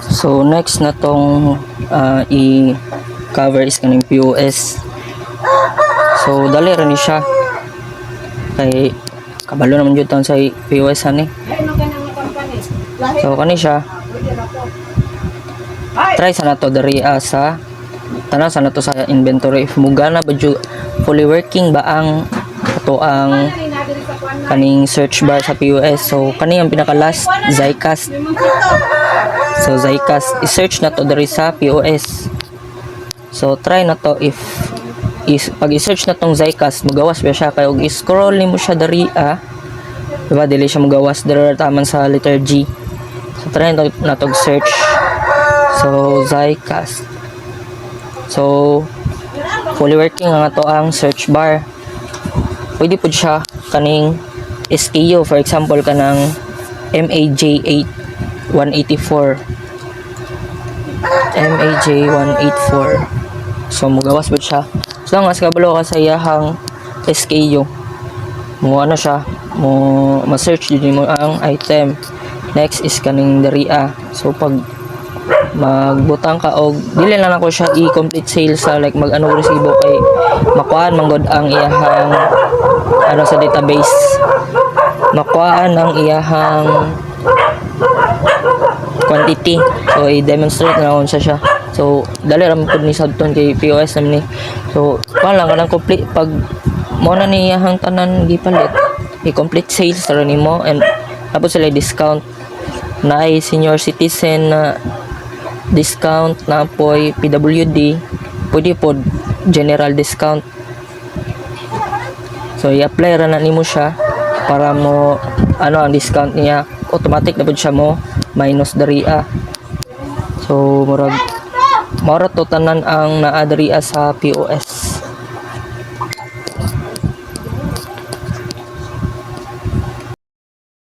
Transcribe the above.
So next na tong i-cover is kaning POS. So dali ra ni siya. Kay kabalo naman jud sa POS ani. So kani siya. Try sa nato diri sa tanaw sa nato sa inventory if mugana ba jud fully working ba ang ato ang kaning search bar sa POS. So kani ang pinaka last Zycast. So Zycast i-search na to diri sa POS. So try na to if pag i-search na tong Zycast magawas ba siya kay og i-scroll nimo siya diri diba dili siya magawas diri taman sa letter G. So try na to search. So Zycast. So fully working ang ato ang search bar. Pwede pud siya kaning SKU, for example kanang MAJ8 184 MAJ184. So magawas ba siya so nga kabalo ka sa iyahang SKU mo ano siya mo ma-search din mo ang item. Next is kaning dariya. So pag magbutang ka og dili lang ako siya i-complete sale sa like mag ano resibo kay makuhaan manggod ang iyahang ano sa database, makuhaan ang iyahang quantity. So i-demonstrate na unsa siya. So dali ra pud ni sabton kay POS naman ni. So wala kanang complete pag mo na ni iyahang tanan gipalit i-complete sales ra nimo and tapos sila discount na ay senior citizen na discount na po'y PWD pwede po general discount. So i-apply ra na nimo siya para mo ano ang discount niya automatic na pud siya mo minus dariya. So murag to tanan ang naa dariya sa POS.